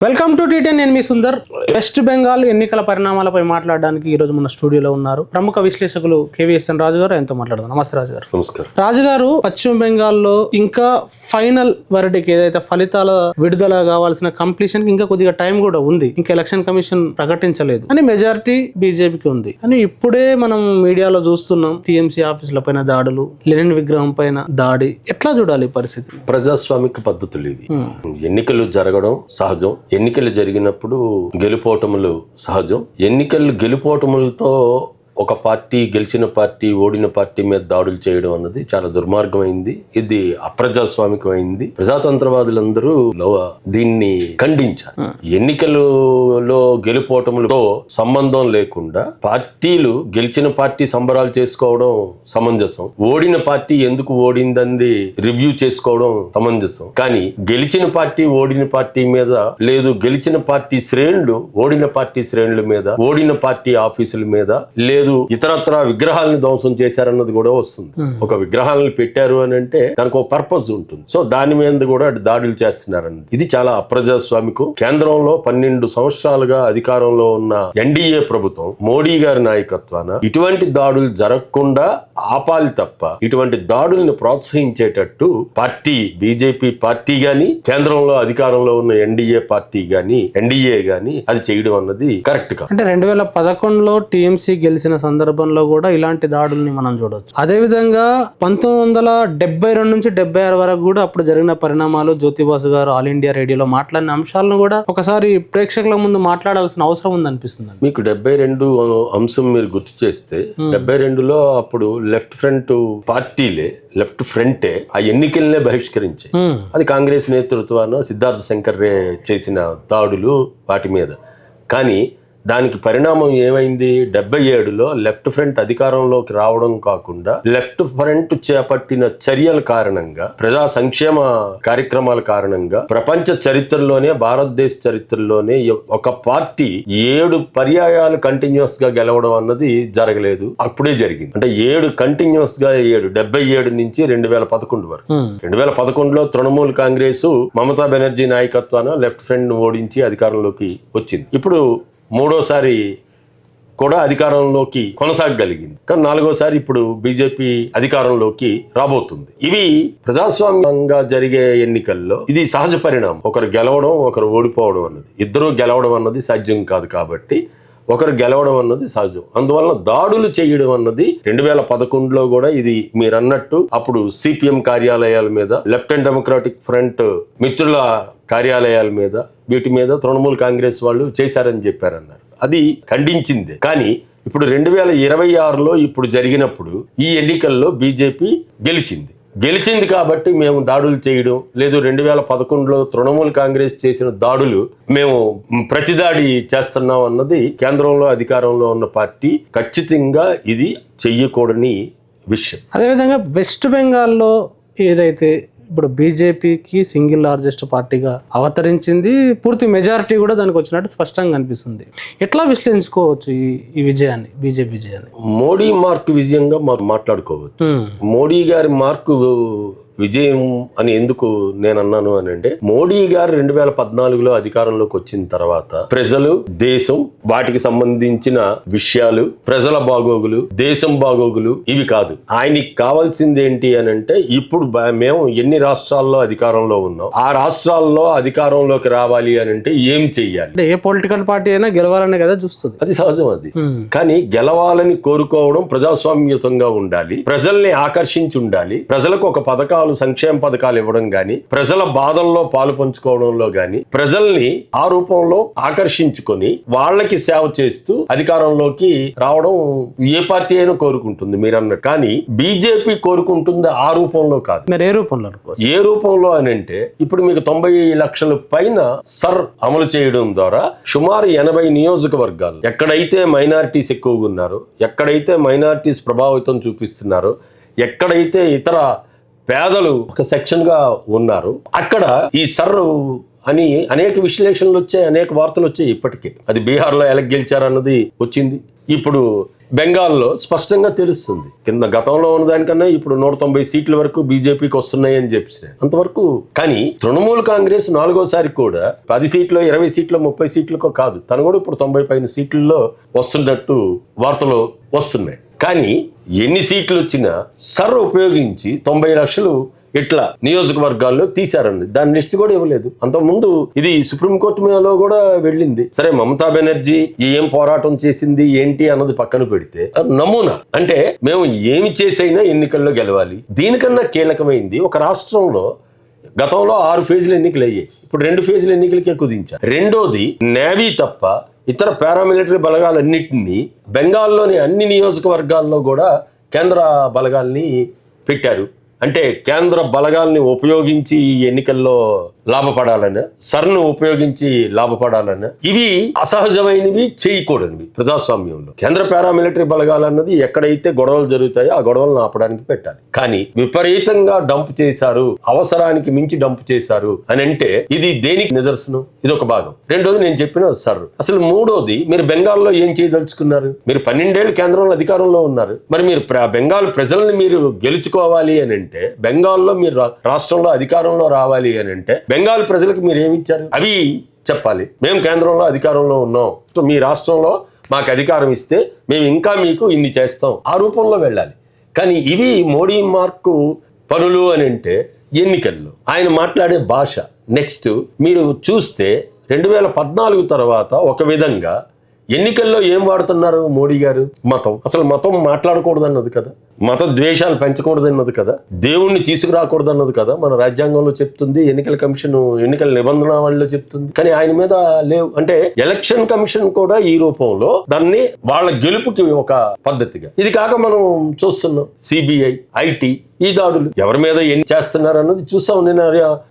Welcome to టీ10. నేను మీ Sundar. West Bengal ఎన్నికల పరిణామాలపై మాట్లాడడానికి ఈ రోజు మన స్టూడియోలో ఉన్నారు ప్రముఖ విశ్లేషకులు కేవీఎస్ఎన్ రాజు గారు. ఆయనతో మాట్లాడదాం. నమస్తే రాజు గారు. నమస్కారం. రాజు గారు, పశ్చిమ బెంగాల్లో ఇంకా ఫైనల్ వర్డిక్ ఏదైతే ఫలితాల విడుదల కావాల్సిన కంప్లీషన్ ఇంకా కొద్దిగా టైం కూడా ఉంది. ఇంకా ఎలక్షన్ కమిషన్ ప్రకటించలేదు అని మెజారిటీ బీజేపీకి ఉంది అని ఇప్పుడే మనం మీడియాలో చూస్తున్నాం. టీఎంసీ ఆఫీసుల పైన దాడులు, లెనిన్ విగ్రహం పైన దాడి. ఎట్లా చూడాలి పరిస్థితి? ప్రజాస్వామిక పద్ధతులు ఇవి. ఎన్నికలు జరగడం సహజం. ఎన్నికలు జరిగినప్పుడు గెలుపోటములు సహజం. ఎన్నికలు గెలుపోటములతో ఒక పార్టీ గెలిచిన పార్టీ ఓడిన పార్టీ మీద దాడులు చేయడం అన్నది చాలా దుర్మార్గమైంది. ఇది అప్రజాస్వామికమైంది. ప్రజాతంత్రవాదులందరూ దీన్ని ఖండించారు. ఎన్నికలలో గెలుపోటములతో సంబంధం లేకుండా పార్టీలు గెలిచిన పార్టీ సంబరాలు చేసుకోవడం సమంజసం. ఓడిన పార్టీ ఎందుకు ఓడిందని రివ్యూ చేసుకోవడం సమంజసం. కానీ గెలిచిన పార్టీ ఓడిన పార్టీ మీద లేదు, గెలిచిన పార్టీ శ్రేణులు ఓడిన పార్టీ శ్రేణుల మీద, ఓడిన పార్టీ ఆఫీసుల మీద లేదు, ఇతరత్ర విగ్రహాలను ధ్వంసం చేశారన్నది కూడా వస్తుంది. ఒక విగ్రహాలను పెట్టారు అని అంటే దానికి ఒక పర్పస్ ఉంటుంది. సో దాని మీద కూడా దాడులు చేస్తున్నారన్నది ఇది చాలా అప్రజాస్వామికం. కేంద్రంలో 12 సంవత్సరాలుగా అధికారంలో ఉన్న ఎన్డీఏ ప్రభుత్వం మోడీ గారి నాయకత్వాన ఇటువంటి దాడులు జరగకుండా ఆపాలి తప్ప ఇటువంటి దాడుల్ని ప్రోత్సహించేటట్టు పార్టీ బీజేపీ పార్టీ గాని, కేంద్రంలో అధికారంలో ఉన్న ఎన్డీఏ పార్టీ గాని, ఎన్డీఏ గాని అది చేయడం అన్నది కరెక్ట్ కాదు. అంటే 2011లో టీఎంసీ గెలిచిన సందర్భంలో కూడా ఇలాంటి దాడుల్ని మనం చూడవచ్చు. అదేవిధంగా 1972 నుంచి 76 వరకు కూడా అప్పుడు జరిగిన పరిణామాలు, జ్యోతిబాసు గారు ఆల్ ఇండియా రేడియోలో మాట్లాడిన అంశాలను కూడా ఒకసారి ప్రేక్షకుల ముందు మాట్లాడాల్సిన అవసరం ఉందనిపిస్తుంది. మీకు 72 అంశం మీరు గుర్తు చేస్తే 72లో అప్పుడు లెఫ్ట్ ఫ్రంట్ పార్టీలే, లెఫ్ట్ ఫ్రంటే ఆ ఎన్నికలనే బహిష్కరించాయి. అది కాంగ్రెస్ నేతృత్వాన సిద్ధార్థ శంకర్ రే చేసిన దాడులు వాటి మీద. కానీ దానికి పరిణామం ఏమైంది? 77లో లెఫ్ట్ ఫ్రంట్ అధికారంలోకి రావడం కాకుండా లెఫ్ట్ ఫ్రంట్ చేపట్టిన చర్యల కారణంగా, ప్రజా సంక్షేమ కార్యక్రమాల కారణంగా ప్రపంచ చరిత్రలోనే, భారతదేశ చరిత్రలోనే ఒక పార్టీ 7 పర్యాయాలు కంటిన్యూస్ గా గెలవడం అన్నది జరగలేదు. అప్పుడే జరిగింది. అంటే 7 కంటిన్యూస్ గా 77 నుంచి 2011 వరకు. 2011లో తృణమూల్ కాంగ్రెస్ మమతా బెనర్జీ నాయకత్వాన లెఫ్ట్ ఫ్రంట్ ఓడించి అధికారంలోకి వచ్చింది. ఇప్పుడు మూడోసారి కూడా అధికారంలోకి కొనసాగగలిగింది. కానీ 4వసారి ఇప్పుడు బీజేపీ అధికారంలోకి రాబోతుంది. ఇవి ప్రజాస్వామ్యంగా జరిగే ఎన్నికల్లో ఇది సహజ పరిణామం. ఒకరు గెలవడం, ఒకరు ఓడిపోవడం అన్నది, ఇద్దరు గెలవడం అన్నది సాధ్యం కాదు. కాబట్టి ఒకరు గెలవడం అన్నది సహజం. అందువలన దాడులు చేయడం అన్నది 2011లో కూడా ఇది మీరు అన్నట్టు అప్పుడు సిపిఎం కార్యాలయాల మీద, లెఫ్ట్ అండ్ డెమోక్రాటిక్ ఫ్రంట్ మిత్రుల కార్యాలయాల మీద, వీటి మీద తృణమూల్ కాంగ్రెస్ వాళ్ళు చేశారని చెప్పారన్నారు. అది ఖండించిందే. కానీ ఇప్పుడు 2026లో ఇప్పుడు జరిగినప్పుడు ఈ ఎన్నికల్లో బీజేపీ గెలిచింది కాబట్టి మేము దాడులు చేయడం లేదు. 2011లో తృణమూల్ కాంగ్రెస్ చేసిన దాడులు మేము ప్రతిదాడి చేస్తున్నాం అన్నది కేంద్రంలో అధికారంలో ఉన్న పార్టీ ఖచ్చితంగా ఇది చెయ్యకూడని విషయం. అదేవిధంగా వెస్ట్ బెంగాల్లో ఏదైతే ఇప్పుడు బీజేపీకి సింగిల్ లార్జెస్ట్ పార్టీగా అవతరించింది, పూర్తి మెజారిటీ కూడా దానికి వచ్చినట్టు స్పష్టంగా కనిపిస్తుంది. ఎట్లా విశ్లేషించుకోవచ్చు ఈ విజయాన్ని, బీజేపీ విజయాన్ని? మోడీ మార్క్ విజయంగా మాట్లాడుకోవచ్చు. మోడీ గారి మార్కు విజయం అని ఎందుకు నేను అన్నాను అని అంటే, మోడీ గారు 2014లో అధికారంలోకి వచ్చిన తర్వాత ప్రజలు, దేశం, వాటికి సంబంధించిన విషయాలు, ప్రజల బాగోగులు, దేశం బాగోగులు ఇవి కాదు. ఆయనకి కావాల్సింది ఏంటి అని అంటే, ఇప్పుడు మేము ఎన్ని రాష్ట్రాల్లో అధికారంలో ఉన్నాం, ఆ రాష్ట్రాల్లో అధికారంలోకి రావాలి అని అంటే ఏం చెయ్యాలి? ఏ పొలిటికల్ పార్టీ అయినా గెలవాలనే కదా చూస్తుంది. అది సహజం. అది కానీ గెలవాలని కోరుకోవడం ప్రజాస్వామ్యతంగా ఉండాలి, ప్రజల్ని ఆకర్షించి ఉండాలి, ప్రజలకు ఒక పథకాలు, సంక్షేమ పథకాలు ఇవ్వడం గాని, ప్రజల బాధల్లో పాలు పంచుకోవడంలో గాని, ప్రజల్ని ఆ రూపంలో ఆకర్షించుకొని వాళ్ళకి సేవ చేస్తూ అధికారంలోకి రావడం ఏ పార్టీ అయినా కోరుకుంటుంది మీరు అన్నట్టు. కానీ బీజేపీ కోరుకుంటుంది ఆ రూపంలో కాదు. మరి ఏ రూపంలో అని అంటే, ఇప్పుడు మీకు 90 లక్షల పైన సర్ అమలు చేయడం ద్వారా సుమారు 80 నియోజకవర్గాలు ఎక్కడైతే మైనారిటీస్ ఎక్కువగా ఉన్నారో, ఎక్కడైతే మైనారిటీస్ ప్రభావితం చూపిస్తున్నారో, ఎక్కడైతే ఇతర పేదలు ఒక సెక్షన్ గా ఉన్నారు, అక్కడ ఈ సర్రు అని అనేక విశ్లేషణలు వచ్చాయి, అనేక వార్తలు వచ్చాయి. ఇప్పటికే అది బీహార్లో ఎలా గెలిచారన్నది వచ్చింది. ఇప్పుడు బెంగాల్లో స్పష్టంగా తెలుస్తుంది. కింద గతంలో ఉన్న దానికన్నా ఇప్పుడు 190 సీట్ల వరకు బీజేపీకి వస్తున్నాయి అని చెప్పి అంతవరకు. కానీ తృణమూల్ కాంగ్రెస్ 4వసారి కూడా 10 సీట్లు 20 సీట్లు 30 సీట్లకో కాదు, తను కూడా ఇప్పుడు 90 పైన సీట్లలో వస్తున్నట్టు వార్తలు వస్తున్నాయి. కానీ ఎన్ని సీట్లు వచ్చినా ఉపయోగించి 90 లక్షలు ఇట్లా నియోజకవర్గాల్లో తీశారండి. దాని లిస్ట్ కూడా ఇవ్వలేదు. అంతకుముందు ఇది సుప్రీంకోర్టు మీదలో కూడా వెళ్ళింది. సరే, మమతా బెనర్జీ ఏం పోరాటం చేసింది ఏంటి అన్నది పక్కన పెడితే నమూనా అంటే మేము ఏమి చేసైనా ఎన్నికల్లో గెలవాలి. దీనికన్నా కీలకమైంది, ఒక రాష్ట్రంలో గతంలో 6 ఫేజులు ఎన్నికలు అయ్యాయి, ఇప్పుడు 2 ఫేజుల ఎన్నికలకే కుదించారు. రెండోది, నేవీ తప్ప ఇతర పారామిలిటరీ బలగాలన్నింటినీ బెంగాల్లోని అన్ని నియోజకవర్గాల్లో కూడా కేంద్ర బలగాల్ని పెట్టారు. అంటే కేంద్ర బలగాల్ని ఉపయోగించి ఈ ఎన్నికల్లో లాభపడాలని, సర్ను ఉపయోగించి లాభపడాలని, ఇవి అసహజమైనవి, చేయకూడనివి ప్రజాస్వామ్యంలో. కేంద్ర పారామిలిటరీ బలగాలు అన్నది ఎక్కడైతే గొడవలు జరుగుతాయో ఆ గొడవలను ఆపడానికి పెట్టాలి. కానీ విపరీతంగా డంప్ చేశారు, అవసరానికి మించి డంప్ చేశారు అని అంటే ఇది దేనికి నిదర్శనం? ఇది ఒక భాగం. రెండోది నేను చెప్పిన సర్. అసలు మూడోది, మీరు బెంగాల్లో ఏం చేయదలుచుకున్నారు? మీరు 12 ఏళ్ళు కేంద్రంలో అధికారంలో ఉన్నారు. మరి మీరు బెంగాల్ ప్రజల్ని మీరు గెలుచుకోవాలి అని అంటే, బెంగాల్లో మీరు రాష్ట్రంలో అధికారంలో రావాలి అని అంటే బెంగాల్ ప్రజలకు మీరు ఏమి ఇచ్చారు అవి చెప్పాలి. మేము కేంద్రంలో అధికారంలో ఉన్నాం, మీ రాష్ట్రంలో మాకు అధికారం ఇస్తే మేము ఇంకా మీకు ఇన్ని చేస్తాం, ఆ రూపంలో వెళ్ళాలి. కానీ ఇవి మోడీ మార్కు పనులు అని అంటే ఎన్నికల్లో ఆయన మాట్లాడే భాష. నెక్స్ట్ మీరు చూస్తే 2014 తర్వాత ఒక విధంగా ఎన్నికల్లో ఏం వాడుతున్నారు మోడీ గారు? మతం. అసలు మతం మాట్లాడకూడదు అన్నది కదా, మత ద్వేషాలు పెంచకూడదు అన్నది కదా, దేవుణ్ణి తీసుకురాకూడదు అన్నది కదా మన రాజ్యాంగంలో చెప్తుంది, ఎన్నికల కమిషన్ ఎన్నికల నిబంధనలో చెప్తుంది. కానీ ఆయన మీద లేవు. అంటే ఎలక్షన్ కమిషన్ కూడా ఈ రూపంలో దాన్ని వాళ్ళ గెలుపుకి ఒక పద్ధతిగా. ఇది కాక మనం చూస్తున్నాం సిబిఐ, ఐటీ, ఈ దాడులు ఎవరి మీద ఎన్ని చేస్తున్నారు అన్నది చూసాం. నేను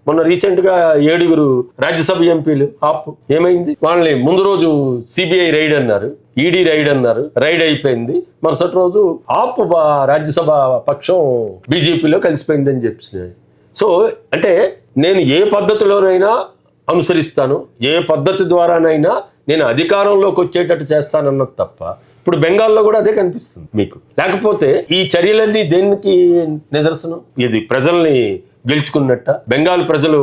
మొన్న రీసెంట్ గా 7 రాజ్యసభ ఎంపీలు ఆప్ ఏమైంది? వాళ్ళని ముందు రోజు సిబిఐ రైడ్ అన్నారు, ఈడీ రైడ్ అన్నారు, రైడ్ అయిపోయింది. మరుసటి రోజు ఆప్ రాజ్యసభ పక్షం బీజేపీలో కలిసిపోయిందని చెప్పి. సో అంటే నేను ఏ పద్ధతిలోనైనా అనుసరిస్తాను, ఏ పద్ధతి ద్వారానైనా నేను అధికారంలోకి వచ్చేటట్టు చేస్తానన్నది తప్ప ఇప్పుడు బెంగాల్లో కూడా అదే కనిపిస్తుంది మీకు. లేకపోతే ఈ చర్యలన్నీ దేనికి నిదర్శనం? ఇది ప్రజల్ని గెలుచుకున్నట్ట, బెంగాల్ ప్రజలు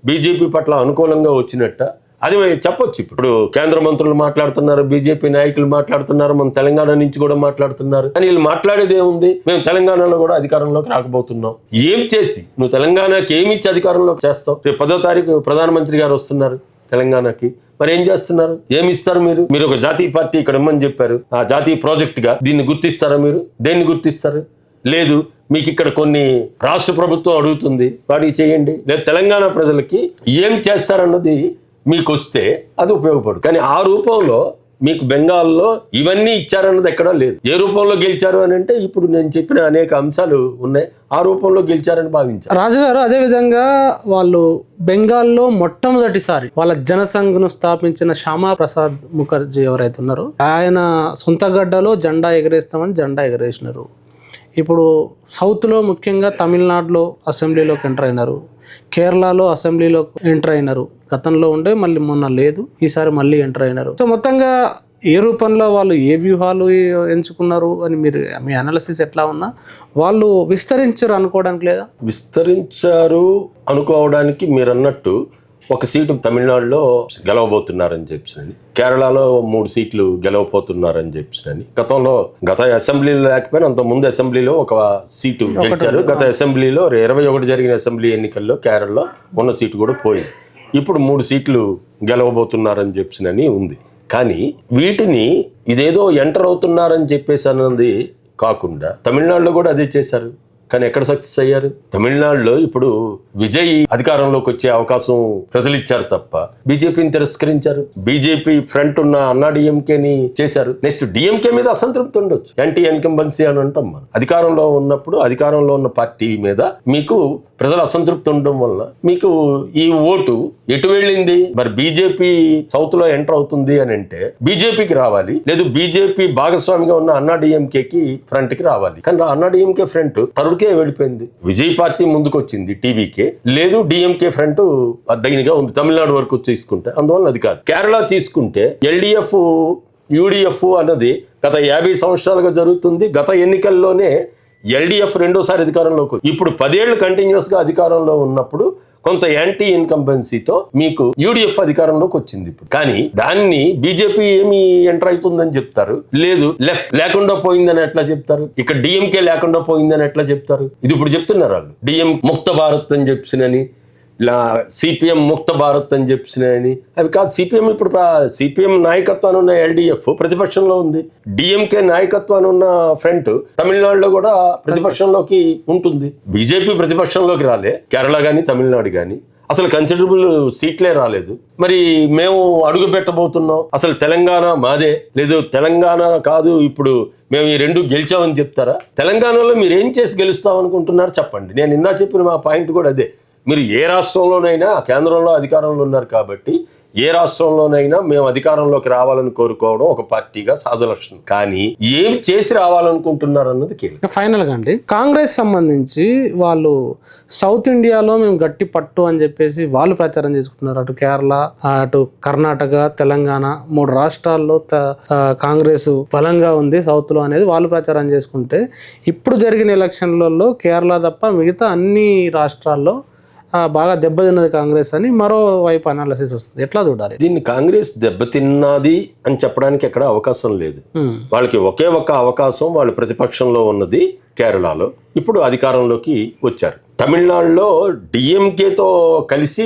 బీజేపీ పట్ల అనుకూలంగా వచ్చినట్ట అది చెప్పొచ్చు. ఇప్పుడు కేంద్ర మంత్రులు మాట్లాడుతున్నారు, బీజేపీ నాయకులు మాట్లాడుతున్నారు, మన తెలంగాణ నుంచి కూడా మాట్లాడుతున్నారు. కానీ వీళ్ళు మాట్లాడేది ఏముంది? మేము తెలంగాణలో కూడా అధికారంలోకి రాకపోతున్నాం. ఏం చేసి నువ్వు తెలంగాణకి ఏమి ఇచ్చి అధికారంలోకి చేస్తావు? రేపు 10వ తారీఖు ప్రధానమంత్రి గారు వస్తున్నారు తెలంగాణకి. మరి ఏం చేస్తున్నారు? ఏమి ఇస్తారు మీరు? మీరు ఒక జాతీయ పార్టీ ఇక్కడ ఇమ్మని చెప్పారు, ఆ జాతీయ ప్రాజెక్ట్ గా దీన్ని గుర్తిస్తారా? మీరు దేన్ని గుర్తిస్తారు? లేదు, మీకు ఇక్కడ కొన్ని రాష్ట్ర ప్రభుత్వం అడుగుతుంది, వాటికి చేయండి. లేదు, తెలంగాణ ప్రజలకి ఏం చేస్తారన్నది మీకు వస్తే అది ఉపయోగపడు. కానీ ఆ రూపంలో మీకు బెంగాల్లో ఇవన్నీ ఇచ్చారన్నది ఎక్కడా లేదు. ఏ రూపంలో గెలిచారు అని అంటే ఇప్పుడు నేను చెప్పిన అనేక అంశాలు ఉన్నాయి, ఆ రూపంలో గెలిచారని భావించారు. రాజుగారు అదే విధంగా వాళ్ళు బెంగాల్లో మొట్టమొదటిసారి వాళ్ళ జనసంఘ్ను స్థాపించిన శ్యామా ప్రసాద్ ముఖర్జీ ఎవరైతే ఉన్నారో ఆయన సొంత గడ్డలో జెండా ఎగరేస్తామని జెండా ఎగరేసినారు. ఇప్పుడు సౌత్లో ముఖ్యంగా తమిళనాడులో అసెంబ్లీలోకి ఎంటర్ అయినారు, కేరళలో అసెంబ్లీలో ఎంటర్ అయినారు. గతంలో ఉండే మళ్ళీ మొన్న లేదు, ఈసారి మళ్ళీ ఎంటర్ అయినారు. సో మొత్తంగా ఏ రూపంలో వాళ్ళు ఏ వ్యూహాలు ఎంచుకున్నారు అని మీరు మీ అనాలిసిస్ ఎట్లా ఉన్నా వాళ్ళు విస్తరించారు అనుకోవడానికి లేదా? విస్తరించారు అనుకోవడానికి మీరు అన్నట్టు ఒక సీటు తమిళనాడులో గెలవబోతున్నారని చెప్పినని, కేరళలో 3 సీట్లు గెలవబోతున్నారని చెప్పినని, గత అసెంబ్లీలో లేకపోయినా అంత ముందు అసెంబ్లీలో ఒక సీటు గెలిచారు. గత అసెంబ్లీలో 21 జరిగిన అసెంబ్లీ ఎన్నికల్లో కేరళలో ఉన్న సీటు కూడా పోయింది. ఇప్పుడు 3 సీట్లు గెలవబోతున్నారని చెప్పినని ఉంది. కానీ వీటిని ఇదేదో ఎంటర్ అవుతున్నారని చెప్పేసి అన్నది కాకుండా తమిళనాడులో కూడా అదే చేశారు. కానీ ఎక్కడ సక్సెస్ అయ్యారు? తమిళనాడులో ఇప్పుడు విజయ్ అధికారంలోకి వచ్చే అవకాశం ప్రజలు ఇచ్చారు తప్ప బీజేపీని తిరస్కరించారు. బీజేపీ ఫ్రంట్ ఉన్న అన్నా డిఎంకేని చేశారు. నెక్స్ట్ డిఎంకే మీద అసంతృప్తి ఉండొచ్చు, యాంటీ ఇన్కంబెన్సీ అని అంటాం మనం. అధికారంలో ఉన్నప్పుడు అధికారంలో ఉన్న పార్టీ మీద మీకు ప్రజలు అసంతృప్తి ఉండడం వల్ల మీకు ఈ ఓటు ఎటు వెళ్ళింది? మరి బీజేపీ సౌత్ లో ఎంటర్ అవుతుంది అని అంటే బీజేపీకి రావాలి, లేదు బీజేపీ భాగస్వామిగా ఉన్న అన్నా డిఎంకేకి ఫ్రంట్ కి రావాలి. కానీ అన్నా డిఎంకే ఫ్రంట్ తరుడికే వెళ్ళిపోయింది. విజయ్ పార్టీ ముందుకు వచ్చింది టీవీకే, లేదు డిఎంకే ఫ్రంట్ అద్దగినిగా ఉంది తమిళనాడు వరకు తీసుకుంటే. అందువల్ల అది కాదు. కేరళ తీసుకుంటే ఎల్డిఎఫ్ యూడిఎఫ్ అన్నది గత 50 సంవత్సరాలుగా జరుగుతుంది. గత ఎన్నికల్లోనే ఎల్డిఎఫ్ రెండోసారి అధికారంలోకి వచ్చింది. ఇప్పుడు 10 ఏళ్ళు కంటిన్యూస్ గా అధికారంలో ఉన్నప్పుడు కొంత యాంటీ ఇన్కంబెన్సీతో మీకు యూడిఎఫ్ అధికారంలోకి వచ్చింది ఇప్పుడు. కానీ దాన్ని బీజేపీ ఏమి ఎంటర్ అవుతుందని చెప్తారు, లేదు లెఫ్ట్ లేకుండా పోయిందని ఎట్లా చెప్తారు, ఇక్కడ డిఎంకే లేకుండా పోయిందని ఎట్లా చెప్తారు. ఇది ఇప్పుడు చెప్తున్నారు వాళ్ళు, డిఎం ముక్త భారత్ అని చెప్పినని, సిపిఎం ముక్త భారత్ అని చెప్పినాయని. అవి కాదు. సిపిఎం నాయకత్వాన్ని ఉన్న ఎల్డిఎఫ్ ప్రతిపక్షంలో ఉంది, డిఎంకే నాయకత్వాన్ని ఉన్న ఫ్రంట్ తమిళనాడులో కూడా ప్రతిపక్షంలోకి ఉంటుంది. బీజేపీ ప్రతిపక్షంలోకి రాలే కేరళ గాని తమిళనాడు గాని, అసలు కన్సిడరబుల్ సీట్లే రాలేదు. మరి మేము అడుగు పెట్టబోతున్నాం, అసలు తెలంగాణ మాదే, లేదు తెలంగాణ కాదు ఇప్పుడు మేము ఈ రెండు గెలిచామని చెప్తారా? తెలంగాణలో మీరు ఏం చేసి గెలుస్తాం అనుకుంటున్నారు చెప్పండి. నేను ఇందా చెప్పిన మా పాయింట్ కూడా అదే. మీరు ఏ రాష్ట్రంలోనైనా కేంద్రంలో అధికారంలో ఉన్నారు కాబట్టి ఏ రాష్ట్రంలోనైనా మేము అధికారంలోకి రావాలని కోరుకోవడం ఒక పార్టీగా సహజ లక్షణం. కానీ ఏం చేసి రావాలనుకుంటున్నారు అన్నది కీలకం. ఫైనల్ గా అండి, కాంగ్రెస్ సంబంధించి వాళ్ళు సౌత్ ఇండియాలో మేము గట్టి పట్టు అని చెప్పేసి వాళ్ళు ప్రచారం చేసుకుంటున్నారు. అటు కేరళ, అటు కర్ణాటక, తెలంగాణ 3 రాష్ట్రాల్లో కాంగ్రెస్ బలంగా ఉంది సౌత్ లో అనేది వాళ్ళు ప్రచారం చేసుకుంటే, ఇప్పుడు జరిగిన ఎలక్షన్లలో కేరళ తప్ప మిగతా అన్ని రాష్ట్రాల్లో బాగా దెబ్బతిన్నది కాంగ్రెస్ అని మరోవైపు అనాలిసిస్ వస్తుంది. ఎట్లా చూడాలి దీన్ని? కాంగ్రెస్ దెబ్బతిన్నది అని చెప్పడానికి ఎక్కడ అవకాశం లేదు. వాళ్ళకి ఒకే ఒక అవకాశం, వాళ్ళు ప్రతిపక్షంలో ఉన్నది కేరళలో, ఇప్పుడు అధికారంలోకి వచ్చారు. తమిళనాడులో డిఎంకేతో కలిసి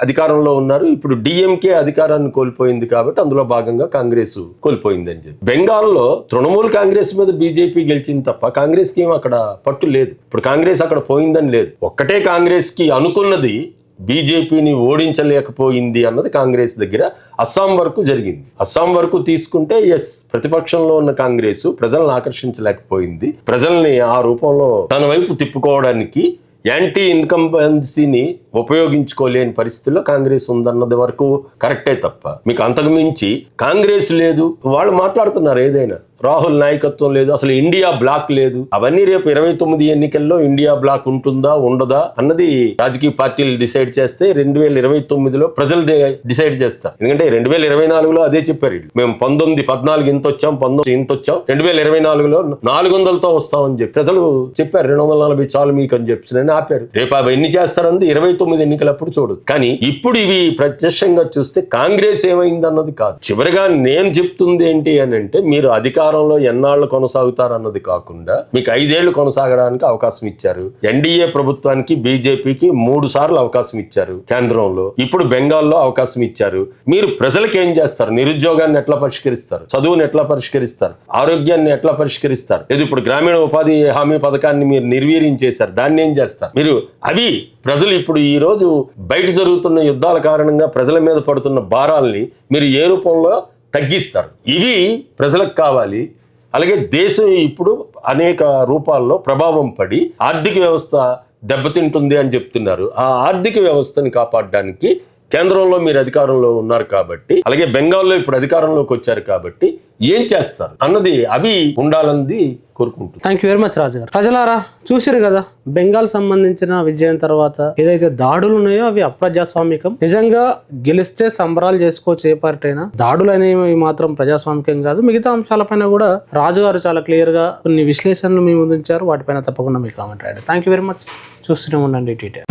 అధికారంలో ఉన్నారు. ఇప్పుడు డిఎంకే అధికారాన్ని కోల్పోయింది కాబట్టి అందులో భాగంగా కాంగ్రెస్ కోల్పోయింది అని చెప్పి. బెంగాల్లో తృణమూల్ కాంగ్రెస్ మీద బీజేపీ గెలిచింది తప్ప కాంగ్రెస్ కి ఏం అక్కడ పట్టు లేదు. ఇప్పుడు కాంగ్రెస్ అక్కడ పోయిందని లేదు. ఒక్కటే కాంగ్రెస్ కి అనుకున్నది బీజేపీని ఓడించలేకపోయింది అన్నది కాంగ్రెస్ దగ్గర అస్సాం వరకు జరిగింది. అస్సాం వరకు తీసుకుంటే ఎస్, ప్రతిపక్షంలో ఉన్న కాంగ్రెస్ ప్రజలను ఆకర్షించలేకపోయింది. ప్రజల్ని ఆ రూపంలో తన వైపు తిప్పుకోవడానికి యాంటీ ఇన్కంబెన్సీని ఉపయోగించుకోలేని పరిస్థితుల్లో కాంగ్రెస్ ఉందన్నది వరకు కరెక్టే తప్ప మీకు అంతకు మించి కాంగ్రెస్ లేదు. వాళ్ళు మాట్లాడుతున్నారు ఏదైనా, రాహుల్ నాయకత్వం లేదు, అసలు ఇండియా బ్లాక్ లేదు. అవన్నీ రేపు 29 ఎన్నికల్లో ఇండియా బ్లాక్ ఉంటుందా ఉండదా అన్నది రాజకీయ పార్టీలు డిసైడ్ చేస్తే 2029లో ప్రజలు డిసైడ్ చేస్తారు. ఎందుకంటే 2024లో అదే చెప్పారు, మేము 14 ఇంత వచ్చాం, 19 ఇంత వచ్చాం, 2024లో 400తో వస్తామని చెప్పి ప్రజలు చెప్పారు. 240 చాలు మీకు అని చెప్పి ఆపారు. రేపు అవన్నీ చేస్తారన్నది 29 ఎన్నికలప్పుడు చూడదు. కానీ ఇప్పుడు ఇవి ప్రత్యక్షంగా చూస్తే కాంగ్రెస్ ఏమైంది అన్నది కాదు. చివరిగా నేను చెప్తుంది ఏంటి అని అంటే, మీరు అధికారంలో ఎన్నాళ్ళు కొనసాగుతారన్నది కాకుండా మీకు 5 ఏళ్లు కొనసాగడానికి అవకాశం ఇచ్చారు. ఎన్డీఏ ప్రభుత్వానికి బీజేపీకి 3 సార్లు అవకాశం ఇచ్చారు కేంద్రంలో. ఇప్పుడు బెంగాల్లో అవకాశం ఇచ్చారు. మీరు ప్రజలకు ఏం చేస్తారు? నిరుద్యోగాన్ని ఎట్లా పరిష్కరిస్తారు? చదువుని ఎట్లా పరిష్కరిస్తారు? ఆరోగ్యాన్ని ఎట్లా పరిష్కరిస్తారు? లేదు ఇప్పుడు గ్రామీణ ఉపాధి హామీ పథకాన్ని మీరు నిర్వీర్యం చేశారు, దాన్ని ఏం చేస్తారు మీరు? అవి ప్రజలు ఇప్పుడు ఈ రోజు బయట జరుగుతున్న యుద్ధాల కారణంగా ప్రజల మీద పడుతున్న భారాల్ని మీరు ఏ రూపంలో తగ్గిస్తారు? ఇవి ప్రజలకు కావాలి. అలాగే దేశం ఇప్పుడు అనేక రూపాల్లో ప్రభావం పడి ఆర్థిక వ్యవస్థ దెబ్బతింటుంది అని చెప్తున్నారు. ఆ ఆర్థిక వ్యవస్థని కాపాడడానికి కేంద్రంలో మీరు అధికారంలో ఉన్నారు కాబట్టి, అలాగే బెంగాల్లో ఇప్పుడు అధికారంలోకి వచ్చారు కాబట్టి ఏం చేస్తారు అన్నది అవి ఉండాలన్నది కోరుకుంటున్నాను. థ్యాంక్ యూ వెరీ మచ్ రాజు గారు. ప్రజలారా చూసారు కదా, బెంగాల్ సంబంధించిన విజయం తర్వాత ఏదైతే దాడులు ఉన్నాయో అవి అప్రజాస్వామికం. నిజంగా గెలిస్తే సంబరాలు చేసుకోవచ్చు ఏ పార్టీ అయినా. దాడులు అనేవి మాత్రం ప్రజాస్వామికం కాదు. మిగతా అంశాలపైన కూడా రాజు గారు చాలా క్లియర్ గా కొన్ని విశ్లేషణలు మీ ముందు ఉంచారు. వాటిపైన తప్పకుండా మీ కామెంట్ రాయండి. Thank you very much. చూస్తూనే ఉండండి టీటీ.